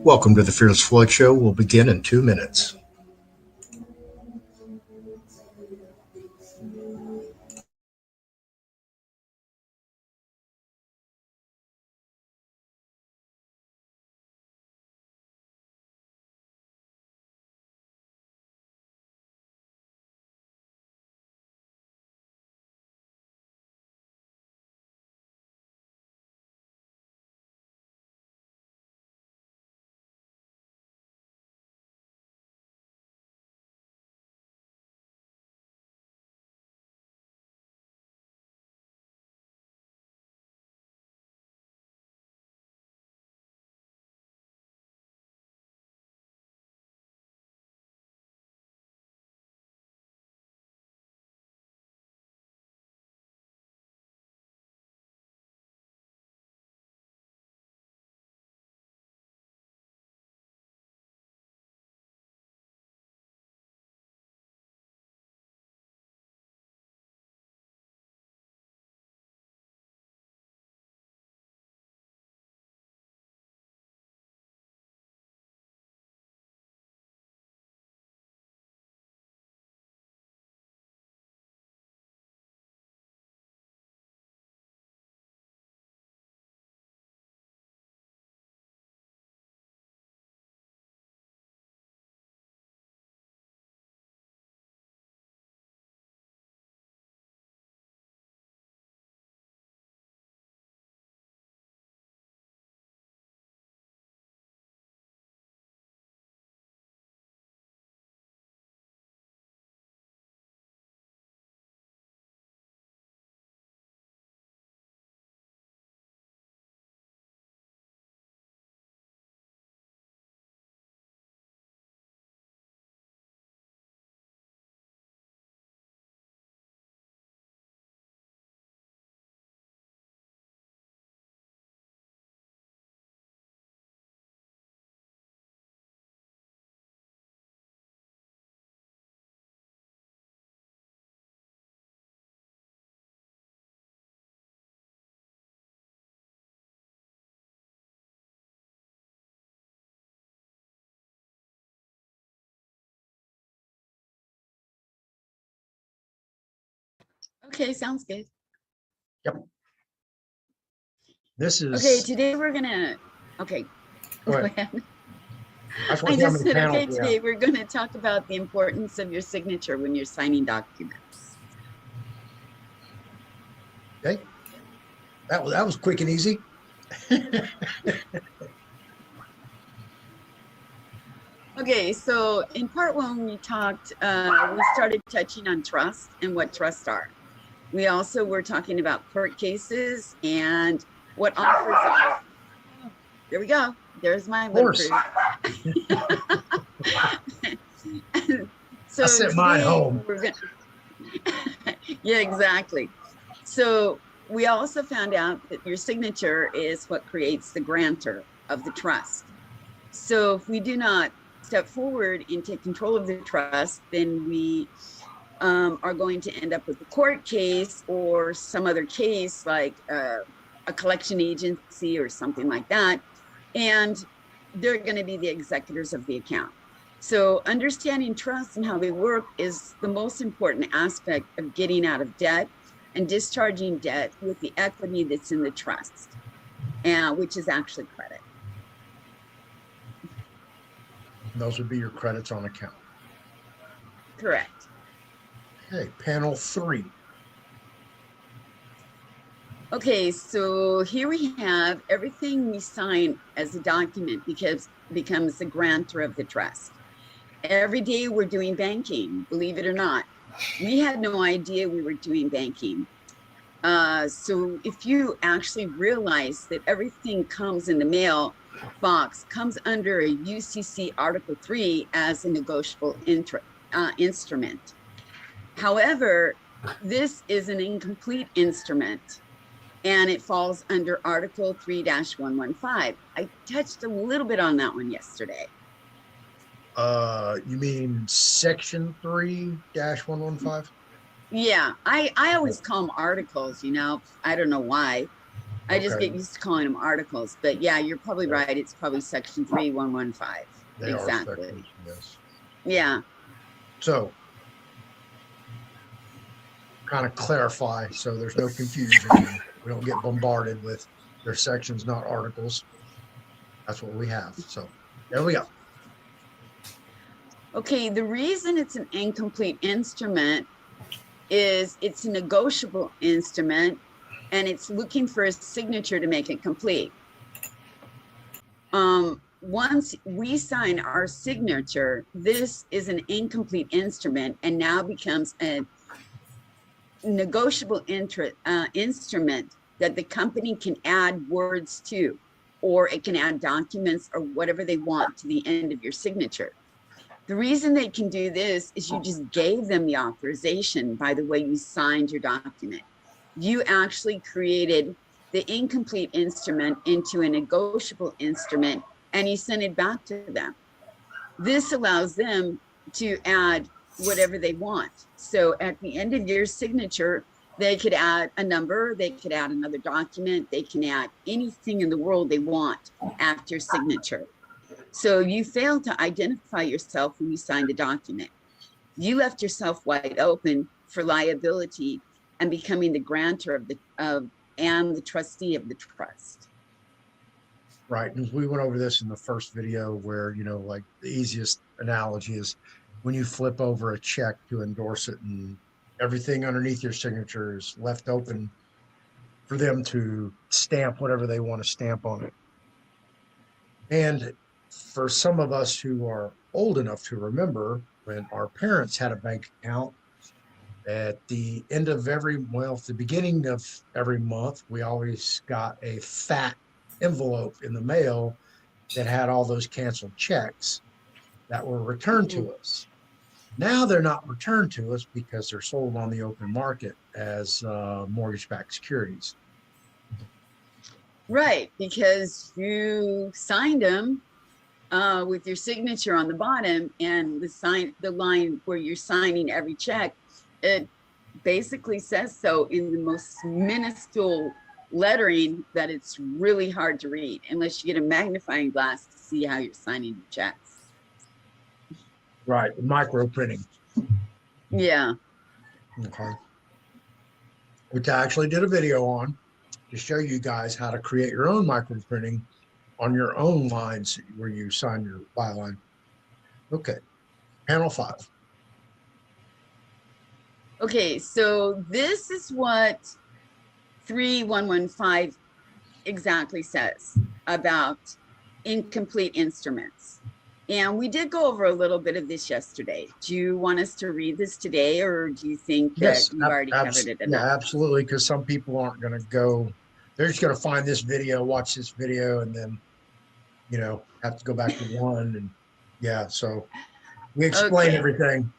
Welcome to the Fearless Floyd Show. We'll begin in 2 minutes. Okay, sounds good. Yep. This is Okay, today we're gonna. Okay, Go go ahead. ahead. I I just said, okay, today we're going to talk about the importance of your signature when you're signing documents. Okay. That was quick and easy. Okay, so in part one, we started touching on trust and what trusts are. We also were talking about court cases and what offers are. There we go. There's my course. So I sent mine home. Yeah, exactly. So we also found out that your signature is what creates the grantor of the trust. So if we do not step forward and take control of the trust, then we are going to end up with a court case or some other case like a collection agency or something like that. And they're going to be the executors of the account. So understanding trust and how they work is the most important aspect of getting out of debt and discharging debt with the equity that's in the trust, which is actually credit. Those would be your credits on account. Correct. Okay, panel 3. Okay, so here we have everything we sign as a document becomes the grantor of the trust. Every day we're doing banking, believe it or not. We had no idea we were doing banking. So if you actually realize that everything comes in the mail box comes under a UCC Article 3 as a negotiable instrument. However, this is an incomplete instrument and it falls under Article 3-115. I touched a little bit on that one yesterday. You mean Section 3-115? Yeah, I always call them articles, I don't know why. I just Okay. get used to calling them articles, but yeah, you're probably Yeah, right. It's probably section 3115. they are sections, Exactly. yes. Yeah. So kind of clarify so there's no confusion and we don't get bombarded with their sections, not articles. That's what we have. So there we go. Okay. The reason it's an incomplete instrument is it's a negotiable instrument and it's looking for a signature to make it complete. Once we sign our signature, this is an incomplete instrument and now becomes a negotiable instrument that the company can add words to, or it can add documents or whatever they want to the end of your signature. The reason they can do this is you just gave them the authorization by the way you signed your document. You actually created the incomplete instrument into a negotiable instrument and you send it back to them. This allows them to add whatever they want. So at the end of your signature, they could add a number, they could add another document, they can add anything in the world they want after signature. So you failed to identify yourself when you signed the document. You left yourself wide open for liability and becoming the grantor and the trustee of the trust. Right. And we went over this in the first video where, like the easiest analogy is when you flip over a check to endorse it and everything underneath your signature is left open for them to stamp whatever they want to stamp on it. And for some of us who are old enough to remember when our parents had a bank account, at the end of at the beginning of every month, we always got a fat envelope in the mail that had all those canceled checks that were returned to us. Now they're not returned to us because they're sold on the open market as mortgage-backed securities. Right, because you signed them with your signature on the bottom, and the line where you're signing every check, it basically says so in the most minuscule lettering that it's really hard to read unless you get a magnifying glass to see how you're signing your checks. Right, micro printing. Yeah. Okay. Which I actually did a video on to show you guys how to create your own micro printing on your own lines where you sign your byline. Okay, panel 5. Okay, so this is what 3115 exactly says about incomplete instruments. And we did go over a little bit of this yesterday. Do you want us to read this today, or do you think that we've already covered it enough? Yeah, absolutely, because some people aren't going to go, they're just going to find this video, watch this video, and then, have to go back to one. And yeah, so we explain everything.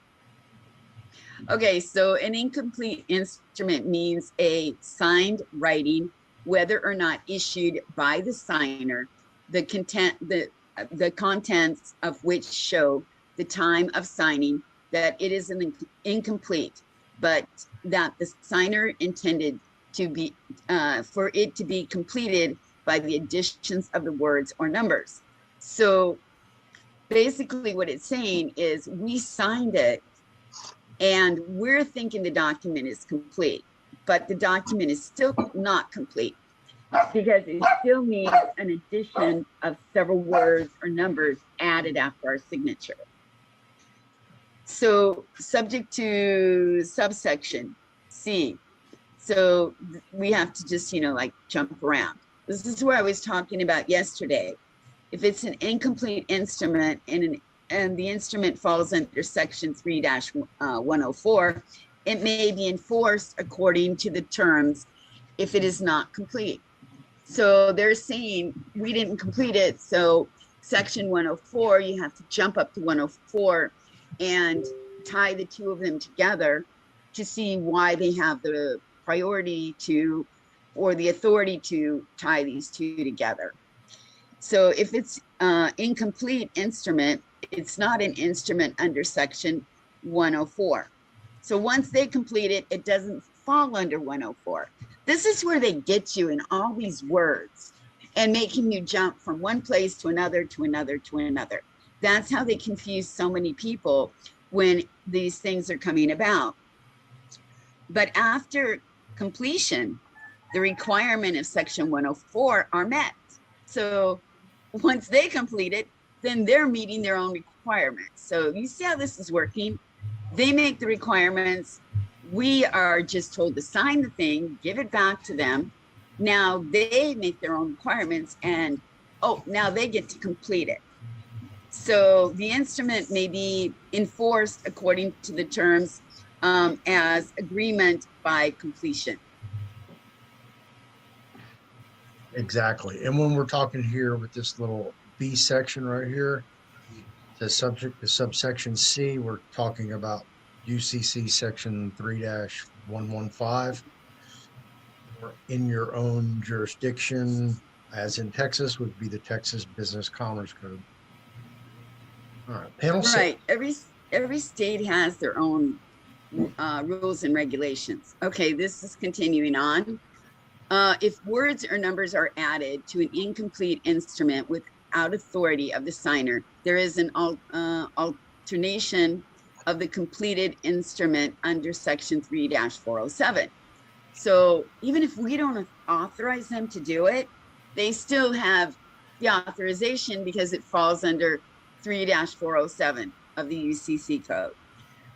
Okay, so an incomplete instrument means a signed writing, whether or not issued by the signer, the contents of which show the time of signing that it is an incomplete, but that the signer intended to be for it to be completed by the additions of the words or numbers. So basically what it's saying is we signed it and we're thinking the document is complete, but the document is still not complete because it still needs an addition of several words or numbers added after our signature. So subject to subsection C. So we have to just, like jump around. This is where I was talking about yesterday. If it's an incomplete instrument and the instrument falls under section 3-104, it may be enforced according to the terms if it is not complete. So they're saying we didn't complete it. So section 104, you have to jump up to 104 and tie the two of them together to see why they have the priority to, or the authority to tie these two together. So if it's incomplete instrument, it's not an instrument under section 104. So once they complete it, it doesn't fall under 104. This is where they get you in all these words and making you jump from one place to another, to another, to another. That's how they confuse so many people when these things are coming about. But after completion, the requirement of section 104 are met. So once they complete it, then they're meeting their own requirements. So you see how this is working? They make the requirements. We are just told to sign the thing, give it back to them. Now they make their own requirements and, oh, now they get to complete it. So the instrument may be enforced according to the terms as agreement by completion. Exactly. And when we're talking here with this little B section right here, the subject, the subsection C, we're talking about UCC section 3-115, or in your own jurisdiction, as in Texas, would be the Texas Business Commerce Code. All right, panel six. Right. Every state has their own rules and regulations. Okay, this is continuing on. If words or numbers are added to an incomplete instrument without authority of the signer, there is an alternation of the completed instrument under section 3-407. So even if we don't authorize them to do it, they still have the authorization because it falls under 3-407 of the UCC code.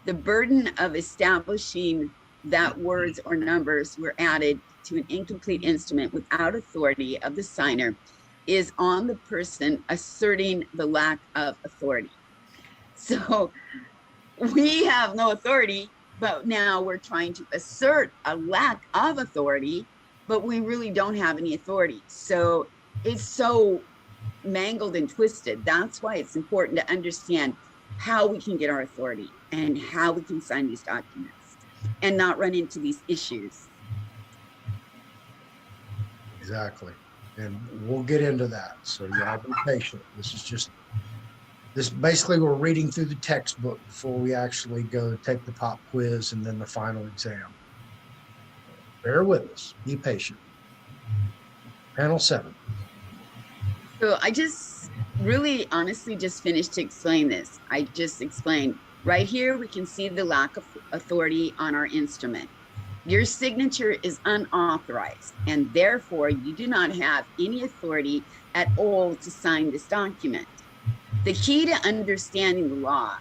The burden of establishing that words or numbers were added to an incomplete instrument without authority of the signer is on the person asserting the lack of authority. So we have no authority, but now we're trying to assert a lack of authority, but we really don't have any authority. So it's so mangled and twisted. That's why it's important to understand how we can get our authority and how we can sign these documents and not run into these issues. Exactly. And we'll get into that. So y'all be patient. This basically we're reading through the textbook before we actually go take the pop quiz and then the final exam. Bear with us. Be patient. Panel 7. So I just really honestly just finished to explain this. I just explained right here, we can see the lack of authority on our instrument. Your signature is unauthorized and therefore you do not have any authority at all to sign this document. The key to understanding the law,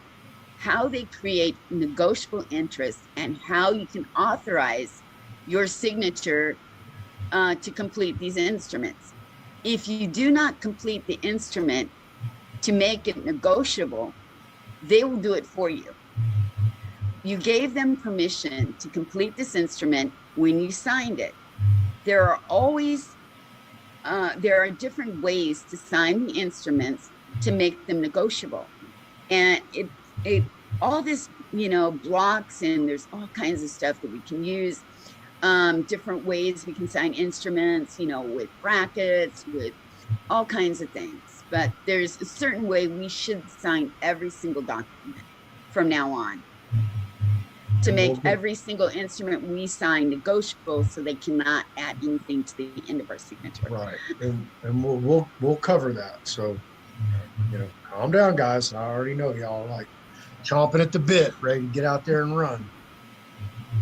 how they create negotiable interest and how you can authorize your signature to complete these instruments. If you do not complete the instrument to make it negotiable, they will do it for you. You gave them permission to complete this instrument when you signed it. There are always, there are different ways to sign the instruments to make them negotiable. And all this, blocks and there's all kinds of stuff that we can use. Different ways we can sign instruments, with brackets, with all kinds of things. But there's a certain way we should sign every single document from now on to make every single instrument we sign negotiable so they cannot add anything to the end of our signature. Right. And we'll cover that. So, calm down, guys. I already know y'all like chomping at the bit, ready to get out there and run.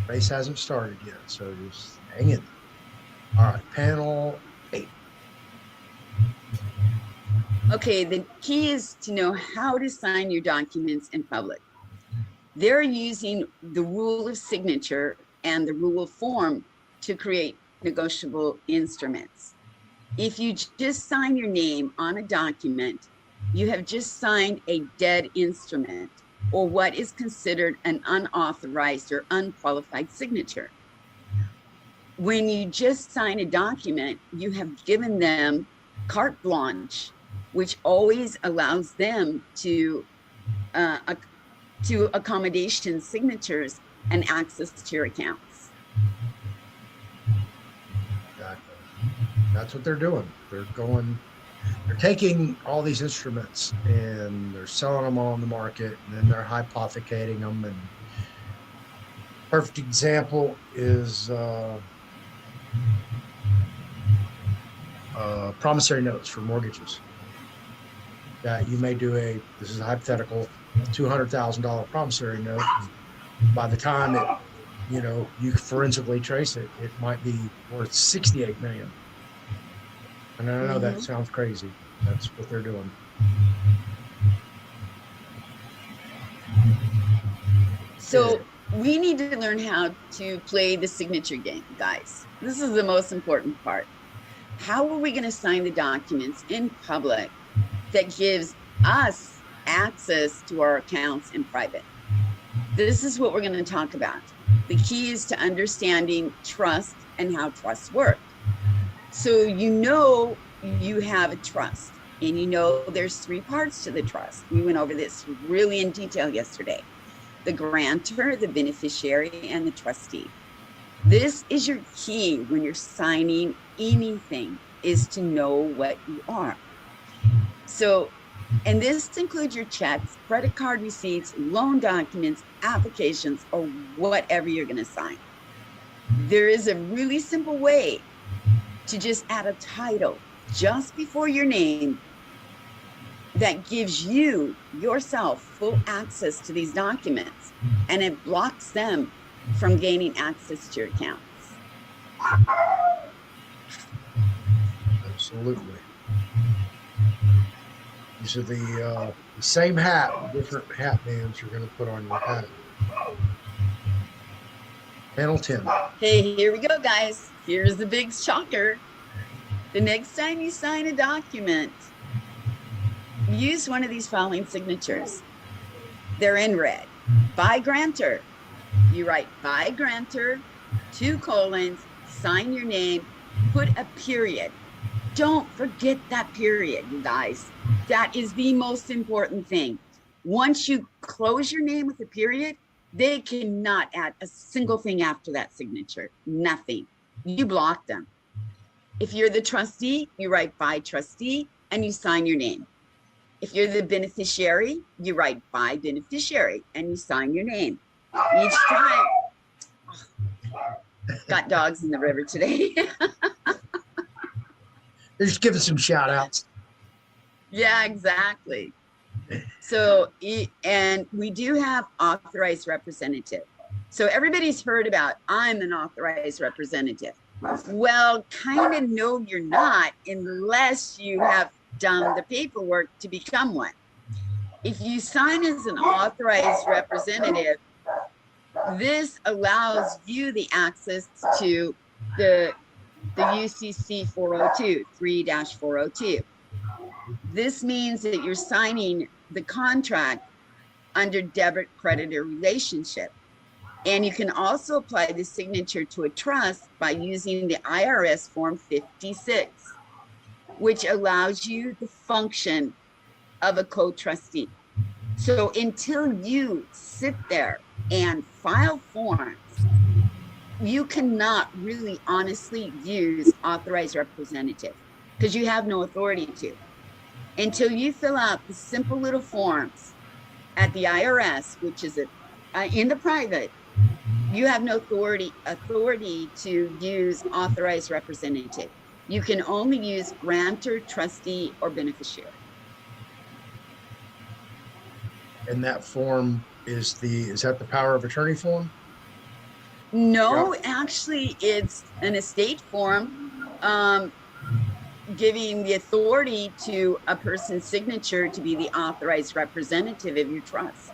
Race hasn't started yet, so just hang in. All right, panel 8. Okay, the key is to know how to sign your documents in public. They're using the rule of signature and the rule of form to create negotiable instruments. If you just sign your name on a document, you have just signed a dead instrument, or what is considered an unauthorized or unqualified signature. When you just sign a document, you have given them carte blanche, which always allows them to accommodation signatures and access to your accounts. Exactly. That's what they're doing. They're taking all these instruments and they're selling them on the market, and then they're hypothecating them, and Perfect example is promissory notes for mortgages. That you may do this is a hypothetical, $200,000 promissory note. By the time you forensically trace it, it might be worth 68 million. And I know that sounds crazy. That's what they're doing. So we need to learn how to play the signature game, guys. This is the most important part. How are we going to sign the documents in public that gives us access to our accounts in private? This is what we're going to talk about. The key is to understanding trust and how trust work. So you have a trust, and there's 3 parts to the trust. We went over this really in detail yesterday. The grantor, the beneficiary, and the trustee. This is your key when you're signing anything, is to know what you are. So, and this includes your checks, credit card receipts, loan documents, applications, or whatever you're going to sign. There is a really simple way to just add a title just before your name that gives you yourself full access to these documents, and it blocks them from gaining access to your accounts. Absolutely. These are the same hat, different hat bands you're going to put on your hat. Panel 10. Hey, here we go, guys. Here's the big shocker. The next time you sign a document, use one of these following signatures. They're in red. By grantor. You write by grantor, 2 colons, sign your name, put a period. Don't forget that period, you guys. That is the most important thing. Once you close your name with a period, they cannot add a single thing after that signature. Nothing. You block them. If you're the trustee, you write by trustee and you sign your name. If you're the beneficiary, you write by beneficiary and you sign your name. Each time, got dogs in the river today. They're just giving some shout outs. Yeah, exactly. So, and we do have authorized representative. So everybody's heard about, I'm an authorized representative. Well, kind of no, you're not, unless you have done the paperwork to become one. If you sign as an authorized representative, this allows you the access to the UCC 402, 3-402. This means that you're signing the contract under debit-creditor relationship. And you can also apply the signature to a trust by using the IRS Form 56, which allows you the function of a co-trustee. So until you sit there and file forms, you cannot really honestly use authorized representative because you have no authority to. Until you fill out the simple little forms at the IRS, which is in the private, you have no authority to use authorized representative. You can only use grantor, trustee, or beneficiary. And that form is that the power of attorney form? No, actually, it's an estate form giving the authority to a person's signature to be the authorized representative of your trust.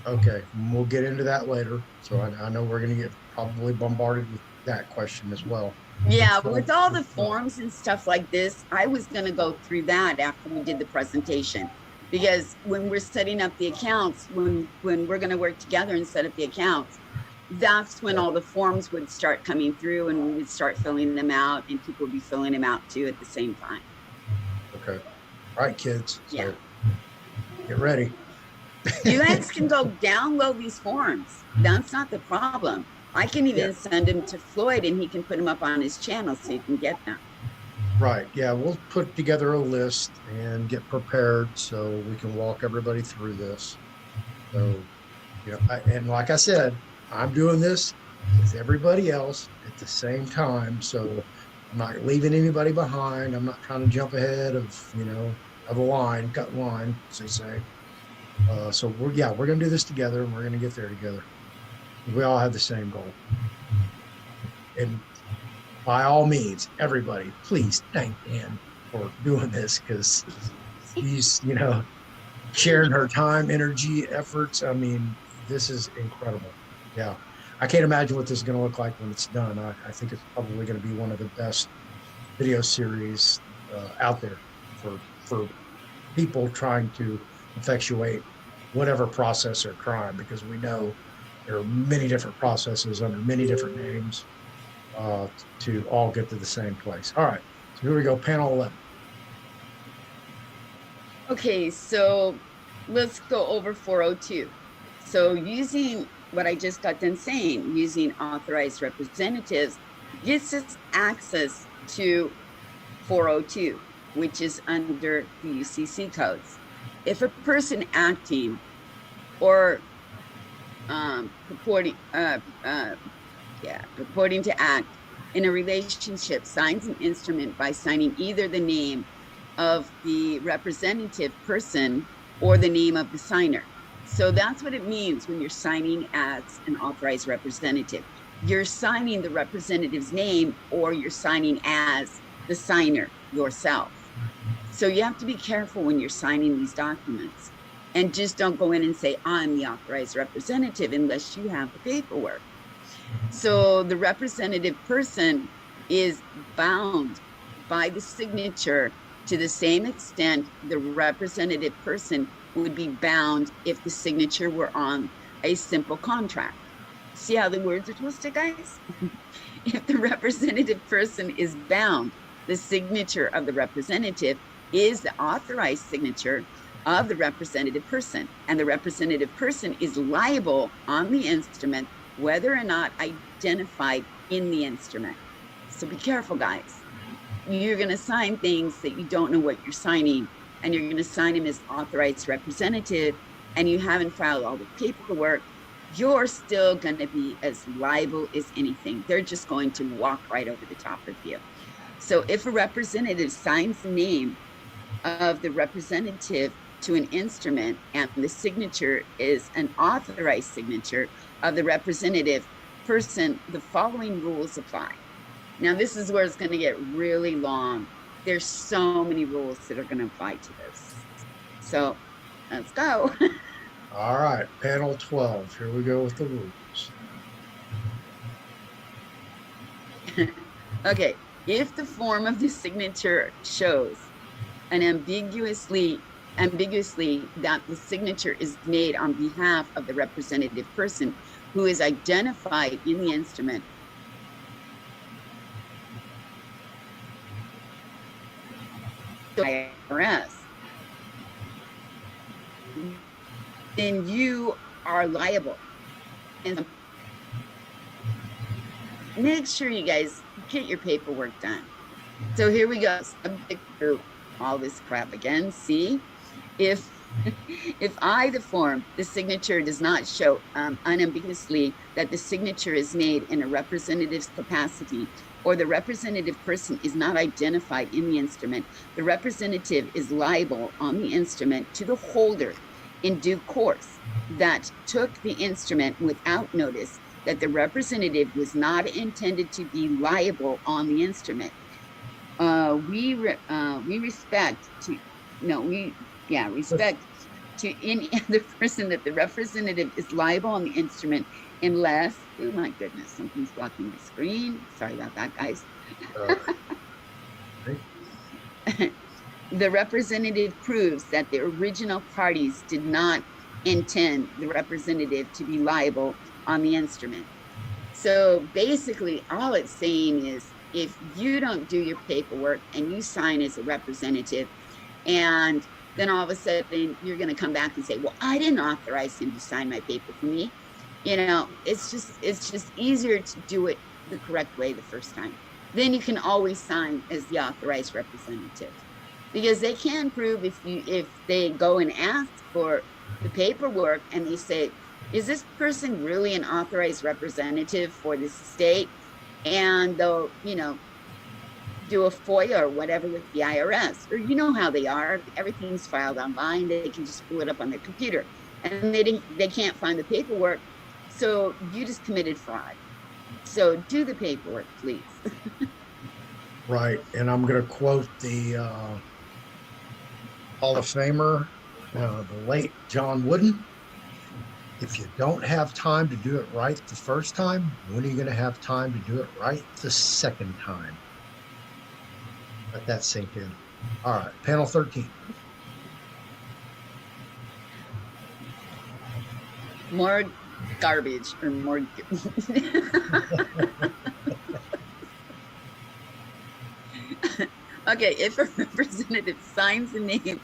Okay, we'll get into that later. So I know we're going to get probably bombarded with that question as well. Yeah, with all the forms and stuff like this, I was going to go through that after we did the presentation. Because when we're setting up the accounts, when we're going to work together and set up the accounts, that's when all the forms would start coming through and we would start filling them out and people would be filling them out too at the same time. Okay. All right, kids. So yeah. Get ready. You guys can go download these forms. That's not the problem. I can even send them to Floyd and he can put them up on his channel so you can get them. Right. Yeah, we'll put together a list and get prepared so we can walk everybody through this. So, and like I said, I'm doing this with everybody else at the same time. So I'm not leaving anybody behind. I'm not trying to jump ahead of, of a line, cut line, as they say. So we're going to do this together and we're going to get there together. We all have the same goal. And by all means, everybody, please thank Dan for doing this because he's, sharing her time, energy, efforts. I mean, this is incredible. Yeah. I can't imagine what this is going to look like when it's done. I think it's probably going to be one of the best video series out there for people trying to effectuate whatever process or crime, because we know there are many different processes under many different names uh, to all get to the same place. All right. So here we go. Panel 11. Okay, so let's go over 402. So using what I just got done saying, using authorized representatives gets us access to 402, which is under the UCC codes. If a person acting or purporting to act in a relationship signs an instrument by signing either the name of the representative person or the name of the signer. So that's what it means when you're signing as an authorized representative. You're signing the representative's name or you're signing as the signer yourself. So you have to be careful when you're signing these documents, and just don't go in and say, I'm the authorized representative unless you have the paperwork. So the representative person is bound by the signature to the same extent the representative person would be bound if the signature were on a simple contract. See how the words are twisted, guys? If the representative person is bound, the signature of the representative is the authorized signature of the representative person, and the representative person is liable on the instrument whether or not identified in the instrument. So be careful, guys. You're going to sign things that you don't know what you're signing, and you're going to sign them as authorized representative, and you haven't filed all the paperwork. You're still going to be as liable as anything. They're just going to walk right over the top of you. So if a representative signs the name of the representative to an instrument and the signature is an authorized signature of the representative person, the following rules apply. Now, this is where it's going to get really long. There's so many rules that are going to apply to this. So let's go. All right. Panel 12. Here we go with the rules. Okay. If the form of the signature shows an ambiguously that the signature is made on behalf of the representative person who is identified in the instrument, IRS, then you are liable. And make sure you guys get your paperwork done. So here we go. Subject to all this crap again. See, if I, the form, the signature does not show unambiguously that the signature is made in a representative's capacity, or the representative person is not identified in the instrument, the representative is liable on the instrument to the holder in due course that took the instrument without notice that the representative was not intended to be liable on the instrument. We respect to any other person that the representative is liable on the instrument unless, oh my goodness, something's blocking my screen. Sorry about that, guys. The representative proves that the original parties did not intend the representative to be liable on the instrument. So basically, all it's saying is if you don't do your paperwork and you sign as a representative, and then all of a sudden you're going to come back and say, well, I didn't authorize him to sign my paper for me. It's just easier to do it the correct way the first time. Then you can always sign as the authorized representative, because they can prove if they go and ask for the paperwork and they say, is this person really an authorized representative for this state? And they'll, do a FOIA or whatever with the IRS, or you know how they are. Everything's filed online. They can just pull it up on their computer, and they can't find the paperwork. So you just committed fraud. So do the paperwork, please. Right. And I'm going to quote the Hall of Famer, the late John Wooden. If you don't have time to do it right the first time, when are you going to have time to do it right the second time? Let that sink in. All right, panel 13. More garbage or more. Okay, if a representative signs the name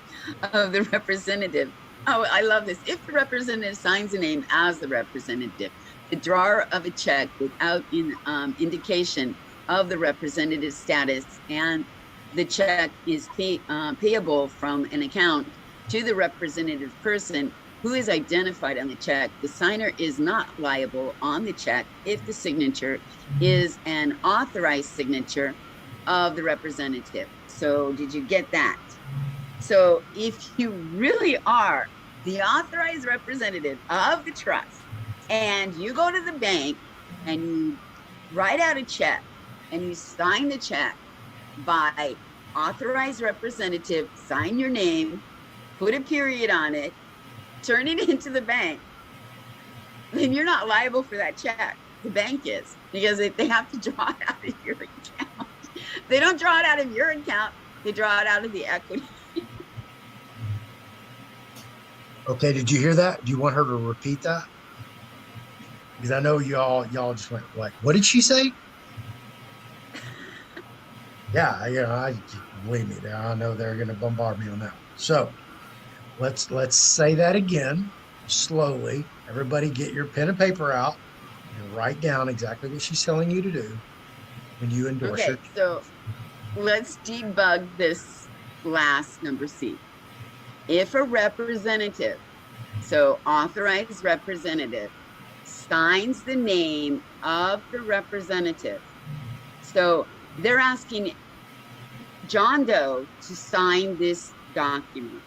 of the representative, oh, I love this. If the representative signs the name as the representative, the drawer of a check without indication of the representative status, and the check is payable from an account to the representative person who is identified on the check, the signer is not liable on the check if the signature is an authorized signature of the representative. So did you get that? So if you really are the authorized representative of the trust, and you go to the bank and you write out a check and you sign the check by authorized representative, sign your name, put a period on it, turn it into the bank, then you're not liable for that check. The bank is, because they have to draw it out of your account. They don't draw it out of your account, they draw it out of the equity. Okay, did you hear that? Do you want her to repeat that? Because I know y'all just went like, what did she say? Yeah, I believe me, I know they're going to bombard me on that. So let's say that again slowly. Everybody get your pen and paper out and write down exactly what she's telling you to do when you endorse it. Okay, so let's debug this last number C. If a representative, so authorized representative, signs the name of the representative, so they're asking John Doe to sign this document.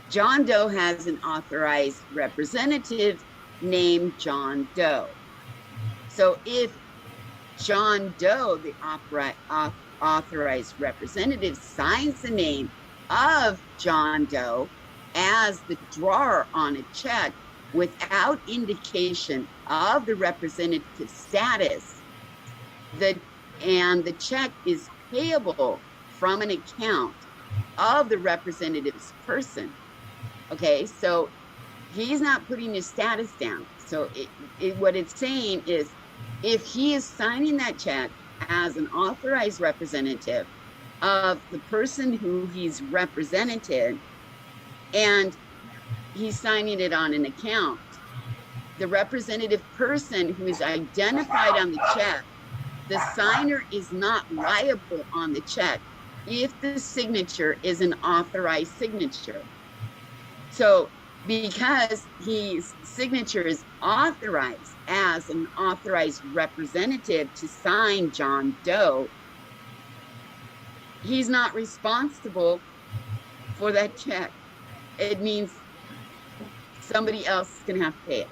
John Doe has an authorized representative named John Doe. So if John Doe, the authorized representative, signs the name of John Doe as the drawer on a check without indication of the representative status, and the check is payable from an account of the representative's person. Okay, so he's not putting his status down. So what it's saying is, if he is signing that check as an authorized representative of the person who he's represented, and he's signing it on an account, the representative person who is identified on the check, the signer is not liable on the check if the signature is an authorized signature. So because his signature is authorized as an authorized representative to sign John Doe, he's not responsible for that check. It means somebody else is going to have to pay it.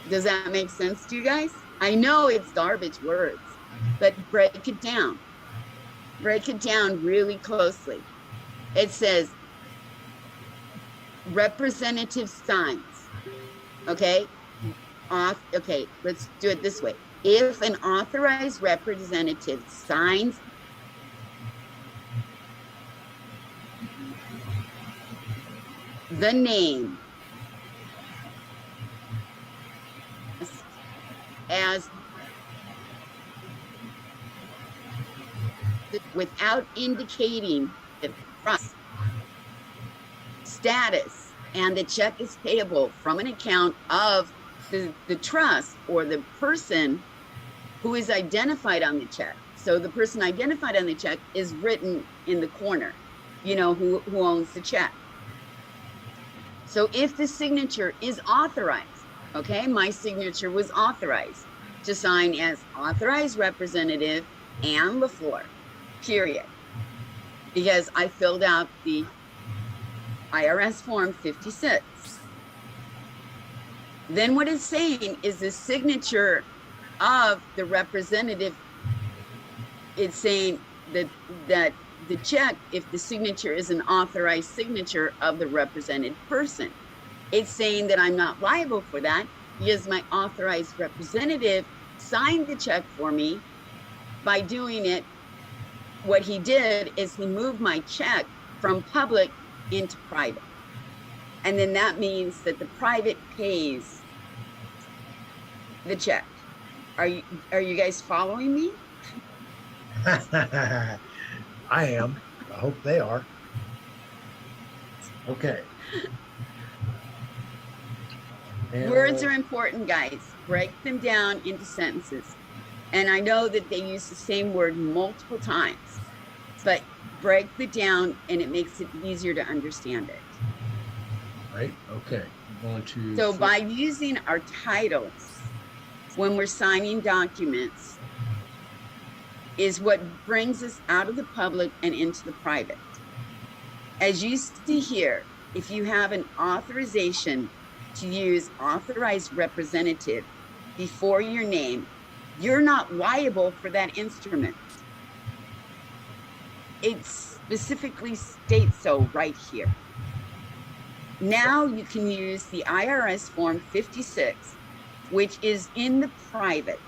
Does that make sense to you guys? I know it's garbage words, but break it down. Break it down really closely. It says representative signs. Okay? Okay, let's do it this way. If an authorized representative signs the name as without indicating the trust status, and the check is payable from an account of the trust or the person who is identified on the check. So the person identified on the check is written in the corner, who owns the check. So if the signature is authorized, okay, my signature was authorized to sign as authorized representative and LeFlore, period. Because I filled out the IRS form 56. Then what it's saying is the signature of the representative. It's saying that the check, if the signature is an authorized signature of the represented person, it's saying that I'm not liable for that because my authorized representative signed the check for me. By doing it, what he did is he moved my check from public into private. And then that means that the private pays the check. Are you guys following me? I am. I hope they are. Okay. And Words are important, guys. Break them down into sentences. And I know that they use the same word multiple times, but break it down and it makes it easier to understand it. right. Okay. I'm going to. So by using our titles when we're signing documents is what brings us out of the public and into the private. As you see here, if you have an authorization to use authorized representative before your name, you're not liable for that instrument. It specifically states so right here. Now you can use the IRS form 56, which is in the private,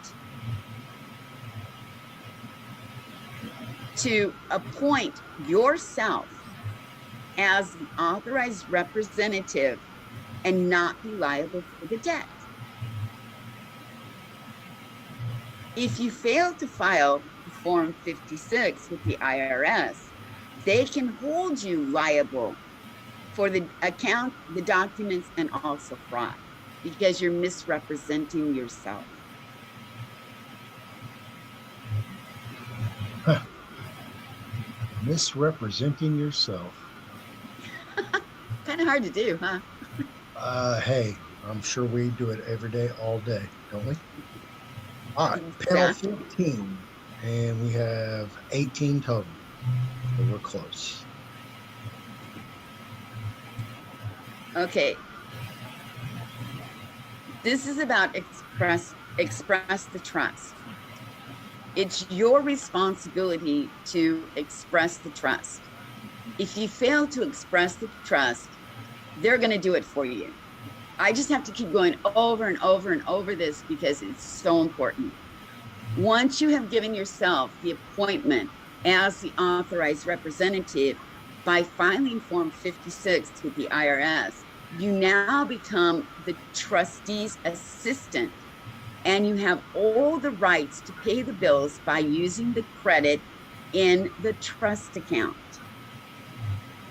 to appoint yourself as the authorized representative and not be liable for the debt. If you fail to file the form 56 with the IRS, they can hold you liable for the account, the documents, and also fraud because you're misrepresenting yourself. Misrepresenting yourself. Kind of hard to do, huh? Hey, I'm sure we do it every day, all day, don't we? All right, panel 15, and we have 18 total. So we're close. Okay. This is about express the trust. It's your responsibility to express the trust. If you fail to express the trust, they're going to do it for you. I just have to keep going over and over and over this because it's so important. Once you have given yourself the appointment as the authorized representative by filing Form 56 with the IRS, you now become the trustee's assistant and you have all the rights to pay the bills by using the credit in the trust account.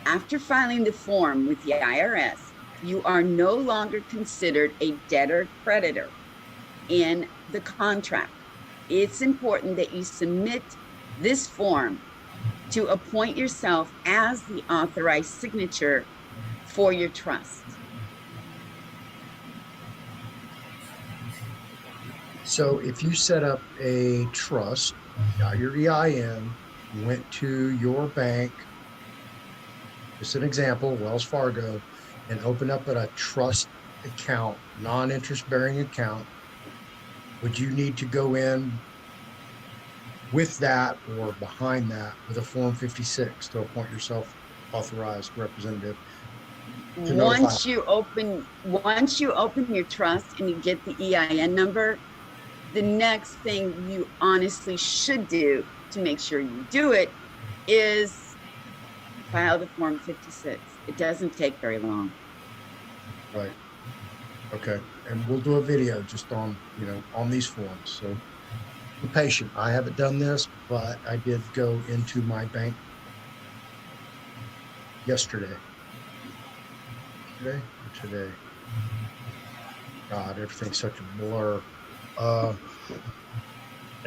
After filing the form with the IRS, you are no longer considered a debtor-creditor in the contract. It's important that you submit this form to appoint yourself as the authorized signature for your trust. So if you set up a trust, got your EIN, went to your bank, just an example, Wells Fargo, and opened up a trust account, non-interest bearing account, would you need to go in with that or behind that with a Form 56 to appoint yourself authorized representative? Once you open your trust and you get the EIN number, the next thing you honestly should do to make sure you do it is file the Form 56. It doesn't take very long. Right. Okay. And we'll do a video just on, on these forms. So be patient. I haven't done this, but I did go into my bank yesterday. Today. God, everything's such a blur. I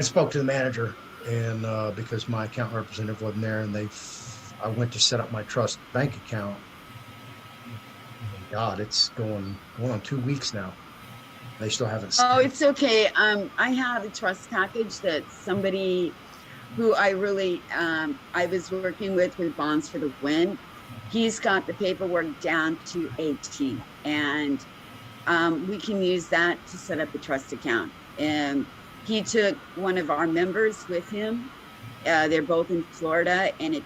spoke to the manager, and because my account representative wasn't there, and I went to set up my trust bank account. God, it's going on 2 weeks now. They still haven't Oh, sent. it's okay. I have a trust package that somebody who I was working with Bonds for the Win. He's got the paperwork down to a T, and we can use that to set up a trust account. And he took one of our members with him. They're both in Florida, and it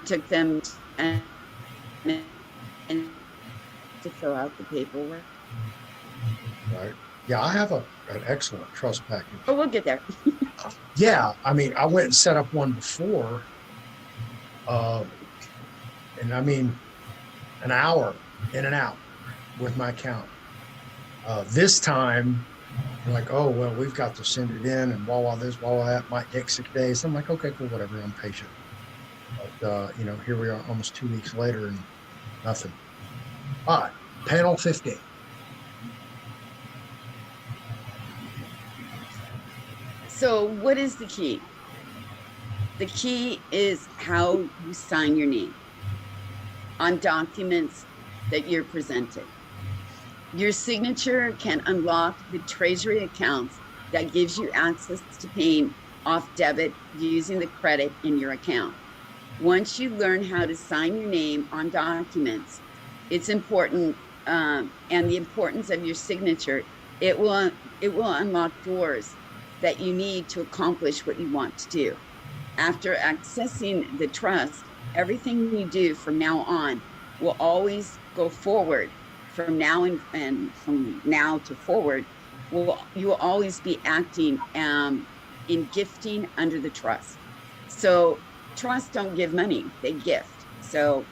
took them and to fill out the paperwork. Right. Yeah, I have an excellent trust package. Oh, we'll get there. Yeah, I mean, I went and set up one before, uh, and I mean, an hour in and out with my account. This time, they're like, oh, well, we've got to send it in and blah, blah, this, blah, blah, that might take 6 days. I'm like, okay, cool, whatever. I'm patient. But, here we are almost 2 weeks later and nothing. All right, panel 15. So, what is the key? The key is how you sign your name on documents that you're presented. Your signature can unlock the treasury accounts that gives you access to paying off debit using the credit in your account. Once you learn how to sign your name on documents, it's important, and the importance of your signature, it will unlock doors that you need to accomplish what you want to do. After accessing the trust, everything you do from now on will always go forward. From now and from now to forward, you will always be acting in gifting under the trust. So trusts don't give money, they gift. So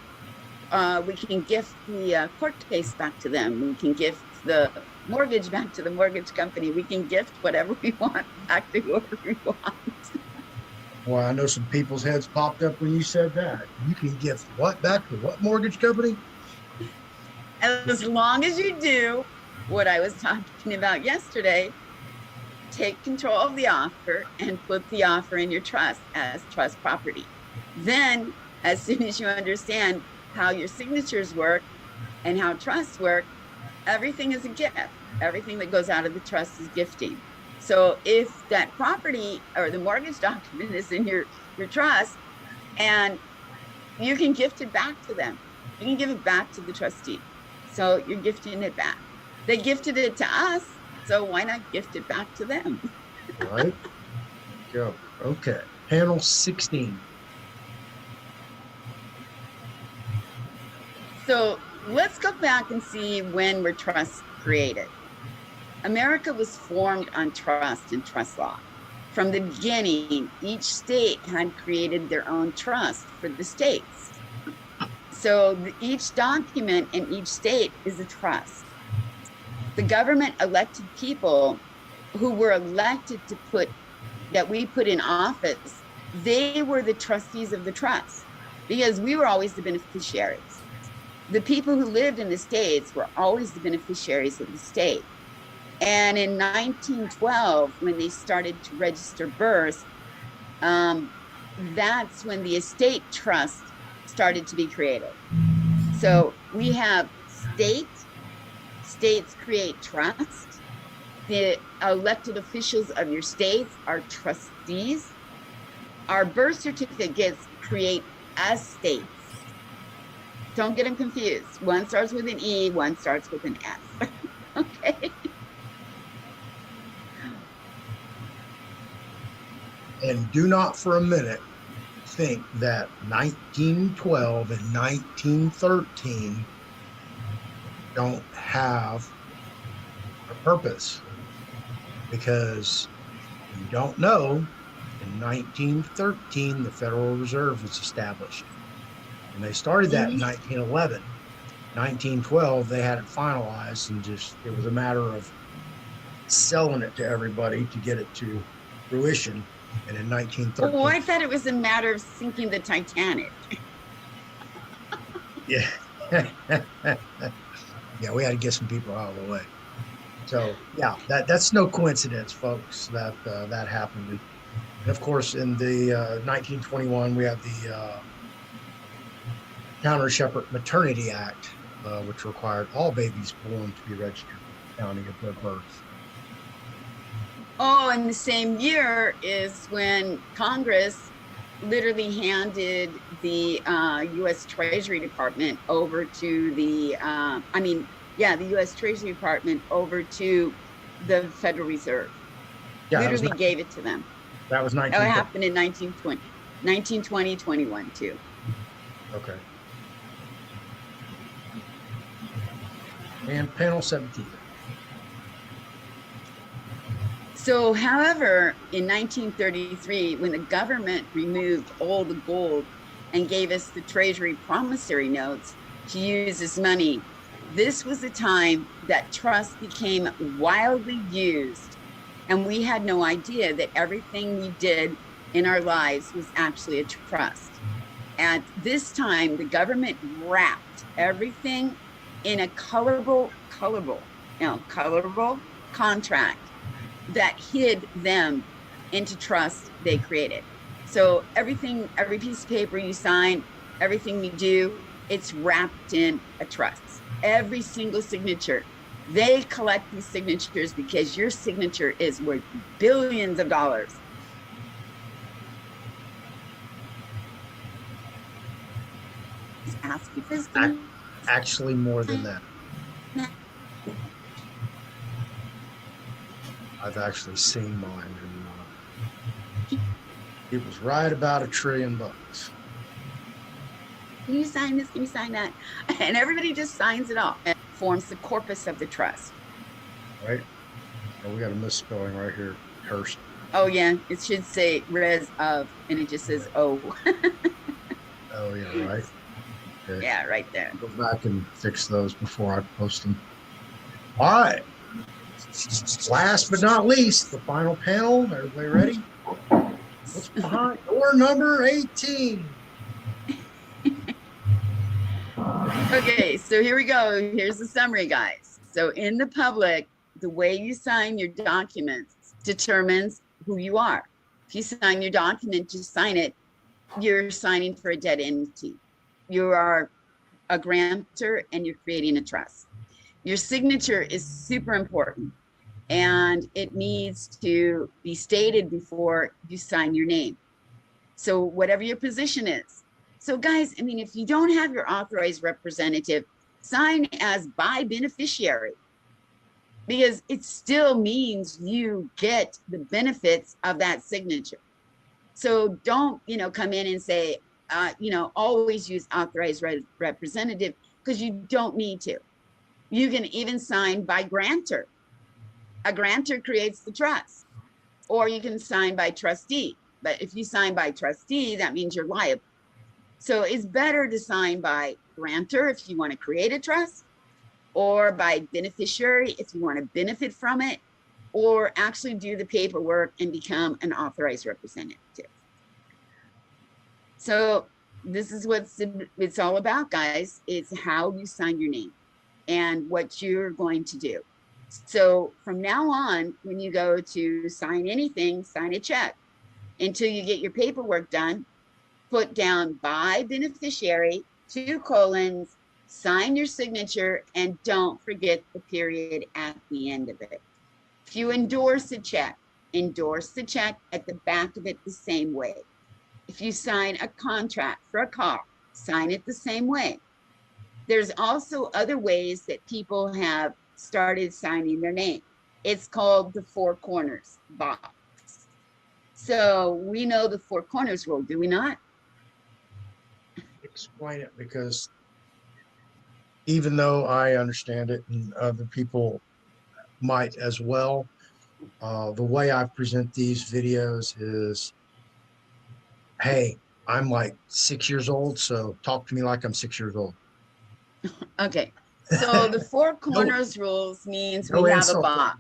we can gift the court case back to them. We can gift the mortgage back to the mortgage company. We can gift whatever we want back to whoever we want. Well, I know some people's heads popped up when you said that. You can gift what back to what mortgage company? As long as you do what I was talking about yesterday, take control of the offer and put the offer in your trust as trust property. Then, as soon as you understand how your signatures work and how trusts work, everything is a gift. Everything that goes out of the trust is gifting. So if that property or the mortgage document is in your trust, and you can gift it back to them, you can give it back to the trustee. So you're gifting it back. They gifted it to us, so why not gift it back to them? Right. Go. Okay. Panel 16. So let's go back and see when were trusts created. America was formed on trust and trust law. From the beginning, each state had created their own trust for the states. So each document in each state is a trust. The government elected people who were elected that we put in office. They were the trustees of the trust because we were always the beneficiaries. The people who lived in the states were always the beneficiaries of the state. And in 1912, when they started to register births, that's when the estate trust started to be created. So we have states create trust. The elected officials of your states are trustees. Our birth certificates create estates. Don't get them confused. One starts with an E, one starts with an S. Okay. And do not for a minute think that 1912 and 1913 don't have a purpose, because you don't know, in 1913 the Federal Reserve was established, and they started that in 1911. 1912 they had it finalized, and just it was a matter of selling it to everybody to get it to fruition. And in 1913, oh, I thought it was a matter of sinking the Titanic. yeah. Yeah, we had to get some people out of the way. So yeah, that's no coincidence, folks, that that happened. And of course, in the 1921, we have the Counter Shepherd Maternity Act, which required all babies born to be registered with the county of their birth. Oh, and the same year is when Congress literally handed the U.S. Treasury Department over to the, the U.S. Treasury Department over to the Federal Reserve. Yeah, Literally gave it to them. that was That 19. happened in 1920, 21 too. Okay. And panel 17. So, however, in 1933, when the government removed all the gold and gave us the Treasury promissory notes to use as money, this was a time that trust became wildly used. And we had no idea that everything we did in our lives was actually a trust. At this time, the government wrapped everything in a colorable contract that hid them into trust they created. So everything, every piece of paper you sign, everything you do, it's wrapped in a trust. Every single signature. They collect these signatures because your signature is worth billions of dollars. Ask you this. Actually, more than that. I've actually seen mine, and it was right about $1 trillion. Can you sign this? Can you sign that? And everybody just signs it off. It forms the corpus of the trust. Right? Oh, we got a misspelling right here. Cursed. Oh yeah, it should say res of, and it just says O. Oh yeah, right. Okay. Yeah, right there. Go back and fix those before I post them. All right. Last but not least, the final panel. Everybody ready? What's behind door number 18? Okay, so here we go. Here's the summary, guys. So in the public, the way you sign your documents determines who you are. If you sign your document, just sign it, you're signing for a dead entity. You are a grantor and you're creating a trust. Your signature is super important and it needs to be stated before you sign your name. So whatever your position is. So guys, I mean, if you don't have your authorized representative, sign as by beneficiary, because it still means you get the benefits of that signature. So don't, come in and say, always use authorized representative, because you don't need to. You can even sign by grantor. A grantor creates the trust, or you can sign by trustee. But if you sign by trustee, that means you're liable. So it's better to sign by grantor if you want to create a trust, or by beneficiary if you want to benefit from it, or actually do the paperwork and become an authorized representative. So this is what it's all about, guys. It's how you sign your name and what you're going to do. So from now on, when you go to sign anything, sign a check. Until you get your paperwork done, put down by beneficiary, 2 colons, sign your signature, and don't forget the period at the end of it. If you endorse the check at the back of it the same way. If you sign a contract for a car, sign it the same way. There's also other ways that people have started signing their name. It's called the 4 corners box. So we know the 4 corners rule, do we not? Explain it, because even though I understand it and other people might as well, the way I present these videos is, hey, I'm like 6 years old, so talk to me like I'm 6 years old. Okay, so the 4 corners rules means we have a box.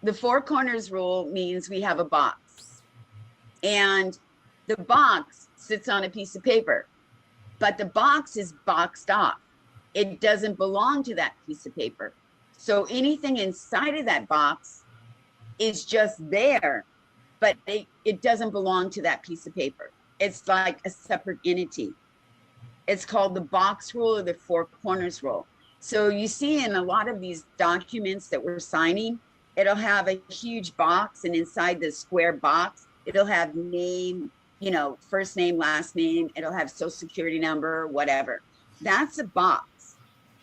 The 4 corners rule means we have a box, and the box sits on a piece of paper, but the box is boxed off. It doesn't belong to that piece of paper. So anything inside of that box is just there but it doesn't belong to that piece of paper. It's like a separate entity. It's called the box rule or the four corners rule. So you see in a lot of these documents that we're signing, it'll have a huge box, and inside the square box, it'll have name, you know, first name, last name, it'll have social security number, whatever. That's a box.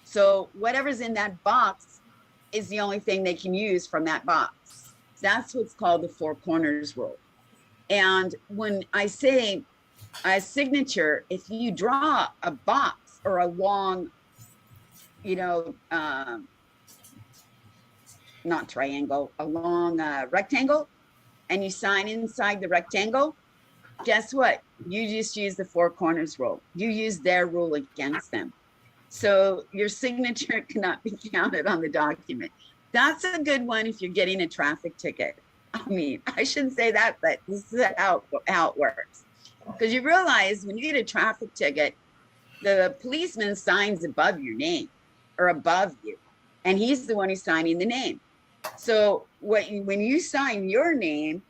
So whatever's in that box is the only thing they can use from that box. That's what's called the four corners rule. And when I say a signature, if you draw a box or a long, you know, not triangle, a long rectangle, and you sign inside the rectangle, guess what? You just use the four corners rule. You use their rule against them. So your signature cannot be counted on the document. That's a good one if you're getting a traffic ticket. I mean, I shouldn't say that, but this is how it works. Because you realize when you get a traffic ticket, the policeman signs above your name or above you, and he's the one who's signing the name. So when you sign your name,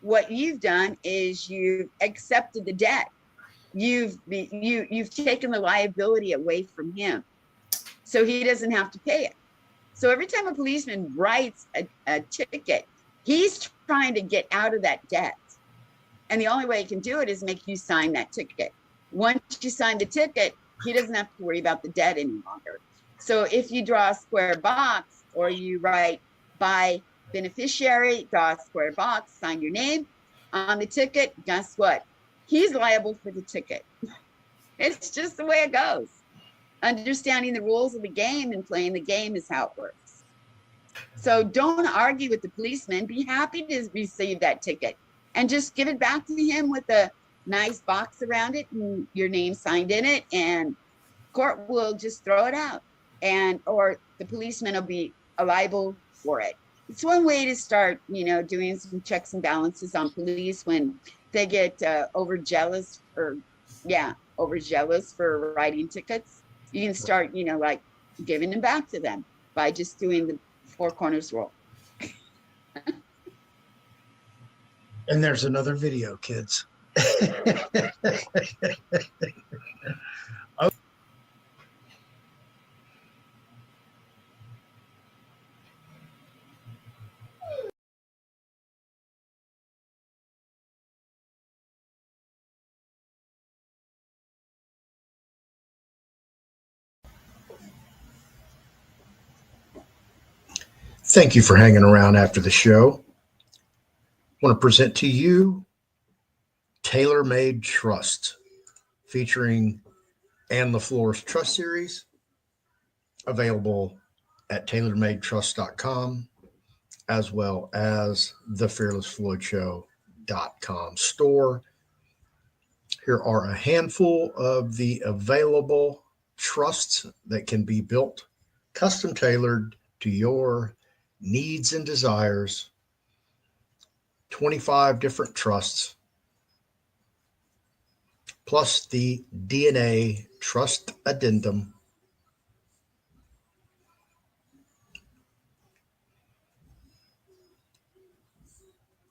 what you've done is you've accepted the debt. You've taken the liability away from him, so he doesn't have to pay it. So every time a policeman writes a ticket, he's trying to get out of that debt. And the only way he can do it is make you sign that ticket. Once you sign the ticket, he doesn't have to worry about the debt any longer. So if you draw a square box, or you write by beneficiary, draw a square box, sign your name on the ticket, guess what? He's liable for the ticket. It's just the way it goes. Understanding the rules of the game and playing the game is how it works. So don't argue with the policeman. Be happy to receive that ticket and just give it back to him with a nice box around it and your name signed in it, and court will just throw it out, or the policeman will be liable for it. It's one way to start, you know, doing some checks and balances on police when they get overzealous for writing tickets. You can start, you know, like giving them back to them by just doing the four corners rule. And there's another video, kids. Thank you for hanging around after the show. I want to present to you Tailor-Made Trust, featuring LeFlore's Trust Series, available at tailormadetrust.com, as well as the fearlessfloydshow.com store. Here are a handful of the available trusts that can be built, custom tailored to your needs and desires. 25 different trusts, plus the DNA trust addendum.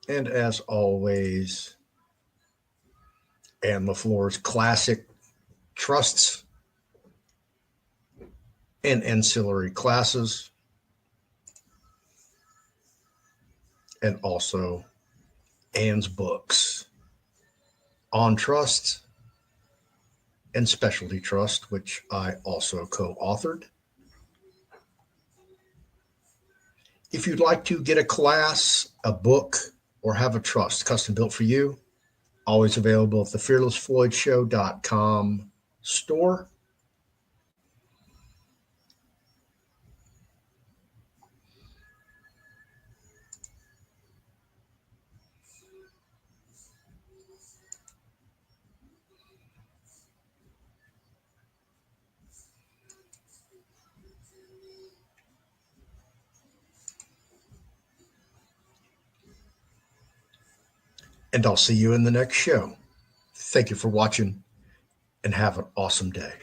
And as always, LeFlore's classic trusts and ancillary classes, and also Anne's books on trust and specialty trust, which I also co-authored. If you'd like to get a class, a book, or have a trust custom built for you, always available at the fearlessfloydshow.com store. And I'll see you in the next show. Thank you for watching, and have an awesome day.